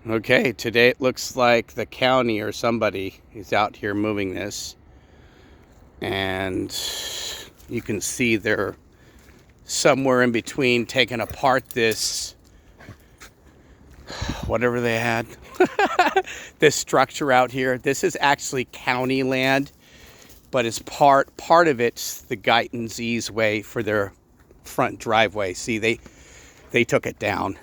Okay, today it looks like the county or somebody is out here moving this. And you can see they're somewhere in between taking apart this, whatever they had, this structure out here. This is actually county land, but it's part of it's the Guyton's easeway for their front driveway. See, they took it down.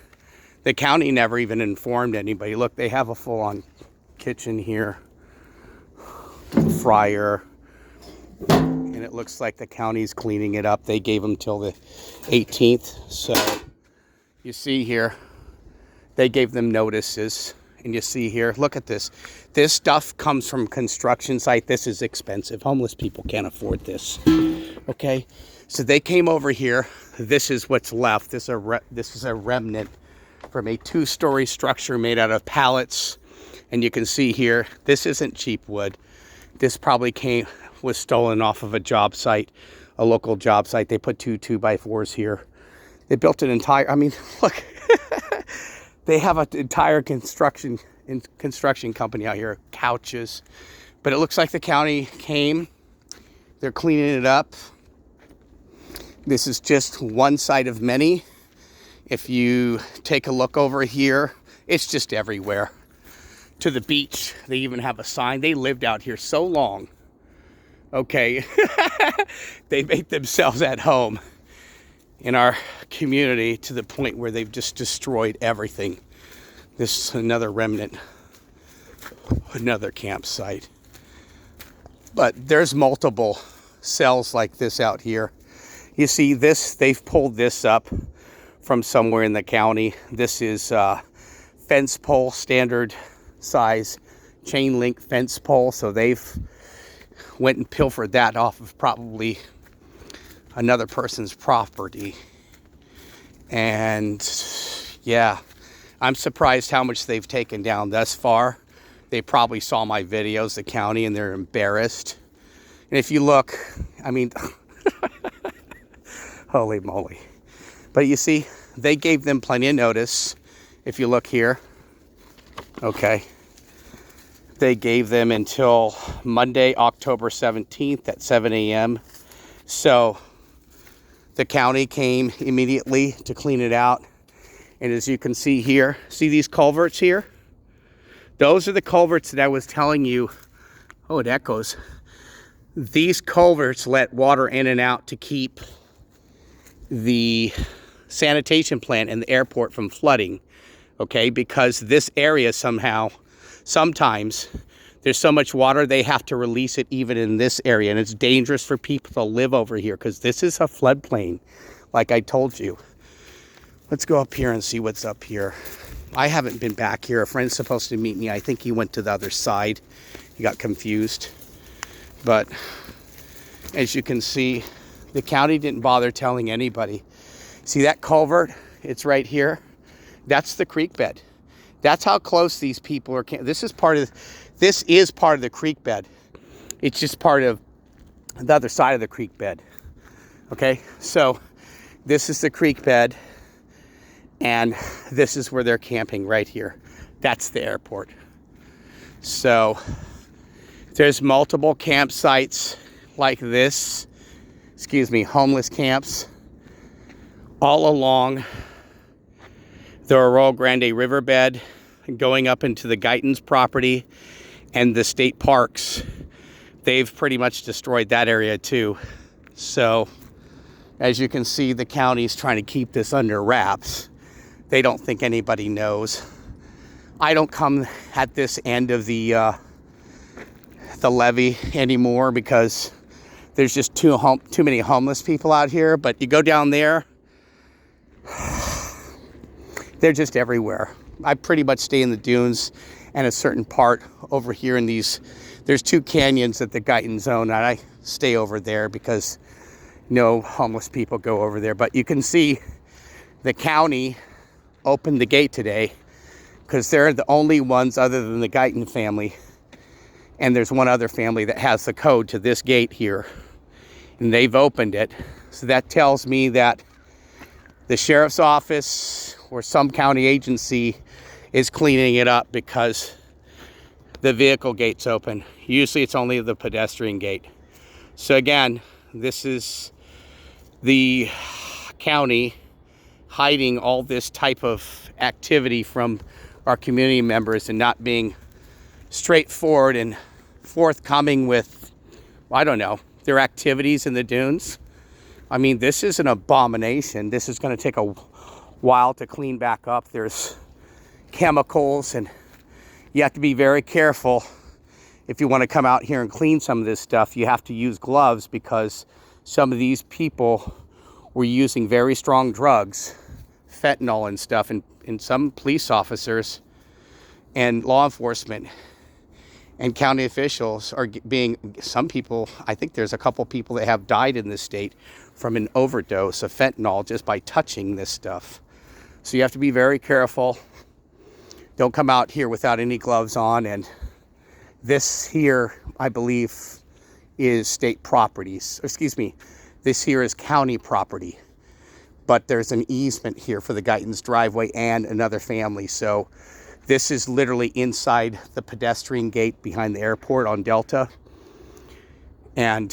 The county never even informed anybody. Look, they have a full-on kitchen here, fryer, and it looks like the county's cleaning it up. They gave them till the 18th. So you see here, they gave them notices. And you see here, look at this. This stuff comes from construction site. This is expensive. Homeless people can't afford this. Okay? So they came over here. This is what's left. This is a remnant from a two-story structure made out of pallets. And you can see here, this isn't cheap wood. This probably was stolen off of a job site, a local job site. They put two 2x4s here. They built an entire, I mean, look, they have an entire construction company out here, couches. But it looks like the county came. They're cleaning it up. This is just one side of many. If you take a look over here, it's just everywhere. To the beach, they even have a sign. They lived out here so long. Okay, they made themselves at home in our community to the point where they've just destroyed everything. This is another remnant, another campsite. But there's multiple cells like this out here. You see this, they've pulled this up from somewhere in the county. This is fence pole, standard size chain link fence pole. So they've went and pilfered that off of probably another person's property. And yeah, I'm surprised how much they've taken down thus far. They probably saw my videos, the county, and they're embarrassed. And if you look, I mean, holy moly. But you see, they gave them plenty of notice. If you look here, okay, they gave them until Monday, October 17th at 7 a.m. So the county came immediately to clean it out. And as you can see here, see these culverts here? Those are the culverts that I was telling you. Oh, it echoes. These culverts let water in and out to keep the sanitation plant and the airport from flooding. Okay, because this area sometimes there's so much water they have to release it even in this area, and it's dangerous for people to live over here because this is a floodplain, like I told you. Let's go up here and see what's up here. I haven't been back here. A friend's supposed to meet me. I think he went to the other side. He got confused. But as you can see, the county didn't bother telling anybody. See that culvert? It's right here. That's the creek bed. That's how close these people are. This is part of the creek bed. It's just part of the other side of the creek bed. Okay, so this is the creek bed, and this is where they're camping right here. That's the airport. So there's multiple campsites like this. Homeless camps all along the Arroyo Grande riverbed, going up into the Guyton's property and the state parks. They've pretty much destroyed that area too. So as you can see, the county's trying to keep this under wraps. They don't think anybody knows. I don't come at this end of the levee anymore because there's just too many homeless people out here. But you go down there, they're just everywhere. I pretty much stay in the dunes and a certain part over here in there's two canyons that the Guyton's own, and I stay over there because no homeless people go over there. But you can see the county opened the gate today because they're the only ones other than the Guyton family. And there's one other family that has the code to this gate here. And they've opened it. So that tells me that the sheriff's office or some county agency is cleaning it up because the vehicle gate's open. Usually it's only the pedestrian gate. So again, this is the county hiding all this type of activity from our community members and not being straightforward and forthcoming with, I don't know, their activities in the dunes. I mean, this is an abomination. This is going to take a while to clean back up. There's chemicals, and you have to be very careful. If you want to come out here and clean some of this stuff, you have to use gloves, because some of these people were using very strong drugs, fentanyl and stuff, and some police officers and law enforcement and county officials are being, some people, I think there's a couple people that have died in this state from an overdose of fentanyl just by touching this stuff. So you have to be very careful. Don't come out here without any gloves on. And this here, I believe, is state properties. Excuse me, this here is county property. But there's an easement here for the Guyton's driveway and another family. So this is literally inside the pedestrian gate behind the airport on Delta. And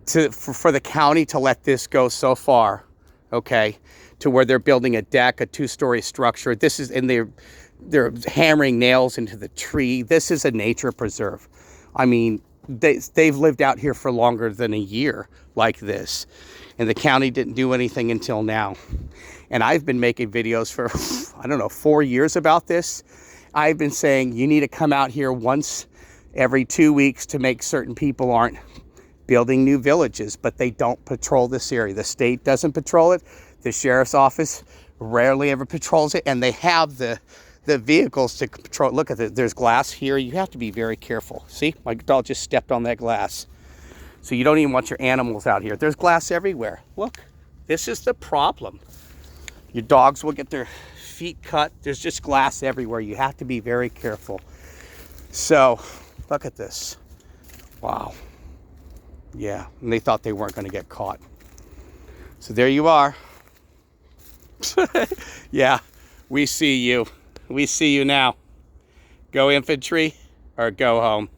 for the county to let this go so far, okay, to where they're building a deck, a 2-story structure. This is, and they're hammering nails into the tree. This is a nature preserve. I mean, they've lived out here for longer than a year like this, and the county didn't do anything until now. And I've been making videos for, I don't know, 4 years about this. I've been saying you need to come out here once every 2 weeks to make certain people aren't building new villages, but they don't patrol this area. The state doesn't patrol it. The sheriff's office rarely ever patrols it, and they have the vehicles to patrol. Look at it. There's glass here. You have to be very careful. See, my dog just stepped on that glass. So you don't even want your animals out here. There's glass everywhere. Look, this is the problem. Your dogs will get their feet cut. There's just glass everywhere. You have to be very careful. So look at this. Wow. Yeah, and they thought they weren't going to get caught. So there you are. Yeah, we see you. We see you now. Go infantry or go home.